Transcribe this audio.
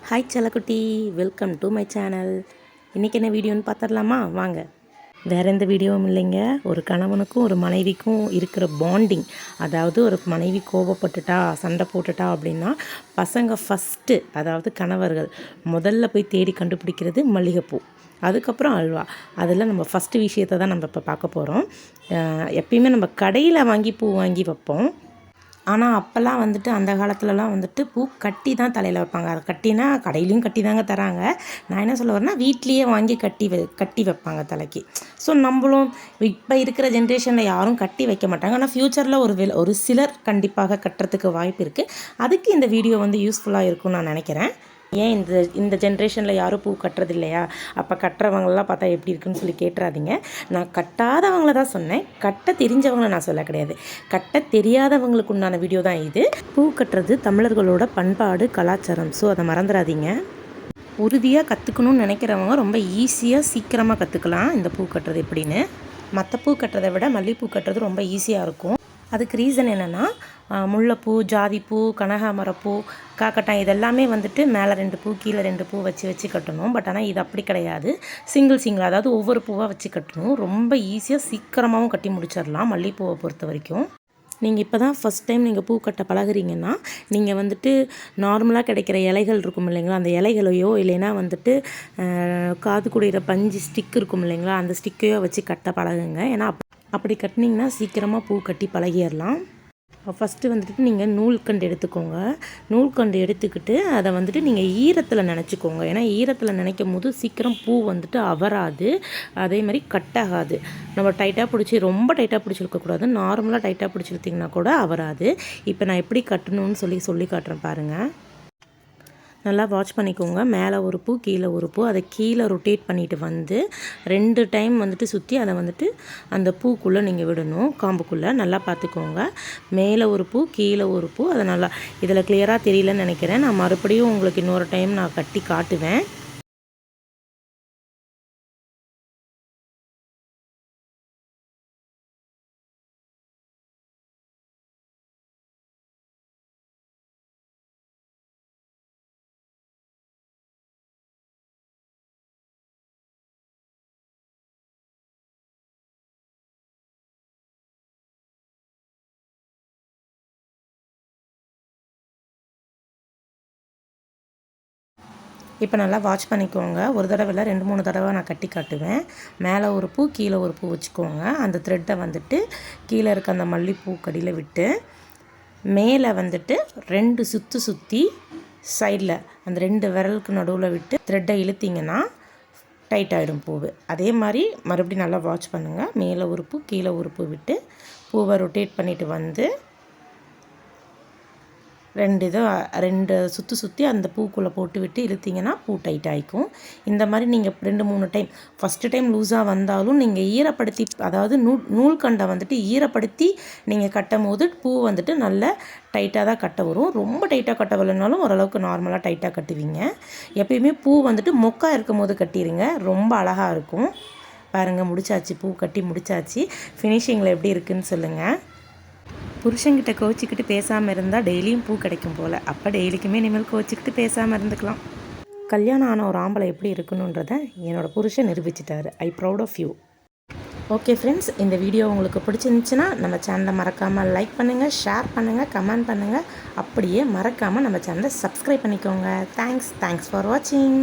Hi செல்லக்குட்டி, welcome to my channel. இன்றைக்கி என்ன வீடியோன்னு பார்த்துடலாமா? வாங்க. வேறு எந்த வீடியோவும் இல்லைங்க. ஒரு கணவனுக்கும் ஒரு மனைவிக்கும் இருக்கிற பாண்டிங், அதாவது ஒரு மனைவி கோபப்பட்டுட்டா சண்டை போட்டுட்டா அப்படின்னா பசங்க ஃபஸ்ட்டு, அதாவது கணவர்கள் முதல்ல போய் தேடி கண்டுபிடிக்கிறது மல்லிகைப்பூ, அதுக்கப்புறம் அல்வா. அதில் நம்ம ஃபஸ்ட்டு விஷயத்தை தான் நம்ம இப்போ பார்க்க போகிறோம். எப்பயுமே நம்ம கடையில் வாங்கி பூ வாங்கி வைப்போம். ஆனால் அப்போல்லாம் வந்துட்டு அந்த காலத்துலலாம் வந்துட்டு பூ கட்டி தான் தலையில் வைப்பாங்க. அதை கட்டினா கடையிலையும் கட்டி தாங்க தராங்க. நான் என்ன சொல்ல வரேன்னா, வீட்லேயே வாங்கி கட்டி வைப்பாங்க தலைக்கு. ஸோ நம்மளும் இப்போ இருக்கிற ஜென்ரேஷனில் யாரும் கட்டி வைக்க மாட்டாங்க. ஆனால் ஃப்யூச்சரில் ஒரு சிலர் கண்டிப்பாக கட்டுறதுக்கு வாய்ப்பு இருக்குது. அதுக்கு இந்த வீடியோ வந்து யூஸ்ஃபுல்லாக இருக்கும்னு நான் நினைக்கிறேன். ஏன் இந்த ஜென்ரேஷனில் யாரும் பூ கட்டுறது இல்லையா? அப்போ கட்டுறவங்களெலாம் பார்த்தா எப்படி இருக்குன்னு சொல்லி கேட்டுறாதீங்க. நான் கட்டாதவங்கள தான் சொன்னேன், கட்ட தெரிஞ்சவங்கள நான் சொல்ல கிடையாது. கட்ட தெரியாதவங்களுக்கு உண்டான வீடியோ தான் இது. பூ கட்டுறது தமிழர்களோட பண்பாடு, கலாச்சாரம். ஸோ அதை மறந்துடாதீங்க. உறுதியாக கற்றுக்கணும்னு நினைக்கிறவங்க ரொம்ப ஈஸியாக சீக்கிரமாக கற்றுக்கலாம் இந்த பூ கட்டுறது எப்படின்னு. மற்ற பூ கட்டுறதை விட மல்லிகைப்பூ கட்டுறது ரொம்ப ஈஸியாக இருக்கும். அதுக்கு ரீசன் என்னென்னா, முல்லைப்பூ, ஜாதிப்பூ, கனகாமரப்பூ, காக்கட்டான் இதெல்லாமே வந்துட்டு மேலே 2 பூ கீழே 2 பூ வச்சு கட்டணும். பட் ஆனால் இது அப்படி கிடையாது. சிங்கிள் அதாவது ஒவ்வொரு பூவாக வச்சு கட்டணும். ரொம்ப ஈஸியாக சீக்கிரமாகவும் கட்டி முடிச்சிடலாம் மல்லிகைப்பூவை பொறுத்த வரைக்கும். நீங்கள் இப்போ தான் ஃபஸ்ட் டைம் நீங்கள் பூ கட்ட பழகுறீங்கன்னா, நீங்கள் வந்துட்டு நார்மலாக கிடைக்கிற இலைகள் இருக்கும் இல்லைங்களா, அந்த இலைகளையோ இல்லைன்னா வந்துட்டு காது குடிகிற பஞ்சு ஸ்டிக் இருக்கும் இல்லைங்களா, அந்த ஸ்டிக்கையோ வச்சு கட்ட பழகுங்க. ஏன்னா அப்படி கட்டினீங்கன்னா சீக்கிரமாக பூ கட்டி பழகிடலாம். ஃபஸ்ட்டு வந்துட்டு நீங்கள் நூல்கண்டு எடுத்துக்கோங்க. நூல்கண்டு எடுத்துக்கிட்டு அதை வந்துட்டு நீங்கள் ஈரத்தில் நினச்சிக்கோங்க. ஏன்னா ஈரத்தில் நினைக்கும் போது சீக்கிரம் பூ வந்துட்டு அவராது, அதே மாதிரி கட்டாகாது. நம்ம டைட்டாக பிடிச்சி ரொம்ப டைட்டாக பிடிச்சிருக்கக்கூடாது. நார்மலாக டைட்டாக பிடிச்சிருத்திங்கன்னா கூட அவராது. இப்போ நான் எப்படி கட்டணும்னு சொல்லி காட்டுறேன் பாருங்கள். நல்லா வாட்ச் பண்ணிக்கோங்க. மேலே ஒரு பூ கீழே ஒரு பூ, அதை கீழே ரொட்டேட் பண்ணிவிட்டு வந்து 2 டைம் வந்துட்டு சுற்றி அதை வந்துட்டு அந்த பூக்குள்ளே நீங்கள் விடணும். காம்புக்குள்ளே நல்லா பார்த்துக்கோங்க. மேலே ஒரு பூ கீழே ஒரு பூ. அதை நல்லா இதில் கிளியராக தெரியலன்னு நினைக்கிறேன். நான் மறுபடியும் உங்களுக்கு இன்னொரு டைம் நான் கட்டி காட்டுவேன். இப்போ நல்லா வாட்ச் பண்ணிக்கோங்க. ஒரு தடவை இல்லை 2-3 தடவை நான் கட்டி காட்டுவேன். மேலே ஒரு பூ கீழே ஒரு பூ வச்சுக்கோங்க. அந்த த்ரெட்டை வந்துட்டு கீழே இருக்க அந்த மல்லிப்பூ கடியில் விட்டு மேலே வந்துட்டு 2 சுற்றி சைடில் அந்த 2 விரலுக்கு நடுவில் விட்டு த்ரெட்டை இழுத்திங்கன்னா டைட் ஆகிடும் பூவு. அதே மாதிரி மறுபடியும் நல்லா வாட்ச் பண்ணுங்கள். மேலே ஒரு பூ கீழே ஒரு பூ விட்டு பூவை ரொட்டேட் பண்ணிவிட்டு வந்து 2 சுற்றி அந்த பூக்குள்ளே போட்டு விட்டு இழுத்திங்கன்னா பூ டைட் ஆகிக்கும். இந்த மாதிரி நீங்கள் 2-3 டைம், ஃபஸ்ட்டு டைம் லூஸாக வந்தாலும் நீங்கள் ஈரப்படுத்தி, அதாவது நூல்கண்டை வந்துட்டு ஈரப்படுத்தி நீங்கள் கட்டும் போது பூ வந்துட்டு நல்ல டைட்டாக தான் கட்ட வரும். ரொம்ப டைட்டாக கட்ட வரலனாலும் ஓரளவுக்கு நார்மலாக டைட்டாக கட்டுவீங்க. எப்பயுமே பூ வந்துட்டு மொக்கா இருக்கும் போது கட்டிடுங்க, ரொம்ப அழகாக இருக்கும். பாருங்கள், முடிச்சாச்சு, பூ கட்டி முடிச்சாச்சு. ஃபினிஷிங்கில் எப்படி இருக்குதுன்னு சொல்லுங்கள். புருஷங்கிட்ட கோச்சிக்கிட்டு பேசாமல் இருந்தால் டெய்லியும் பூ கிடைக்கும் போல். அப்போ டெய்லிக்குமே இனிமேல் கோச்சிக்கிட்டு பேசாமல் இருந்துக்கலாம். கல்யாணம் ஆன ஒரு ஆம்பளை எப்படி இருக்கணுன்றதை என்னோடய புருஷன் நிரூபிச்சிட்டாரு. I proud of you. Okay friends, இந்த வீடியோ உங்களுக்கு பிடிச்சிருந்துச்சுன்னா நம்ம சேனலை மறக்காமல் லைக் பண்ணுங்கள், ஷேர் பண்ணுங்கள், கமெண்ட் பண்ணுங்கள். அப்படியே மறக்காமல் நம்ம சேனலை சப்ஸ்கிரைப் பண்ணிக்கோங்க. தேங்க்ஸ் ஃபார் வாட்சிங்.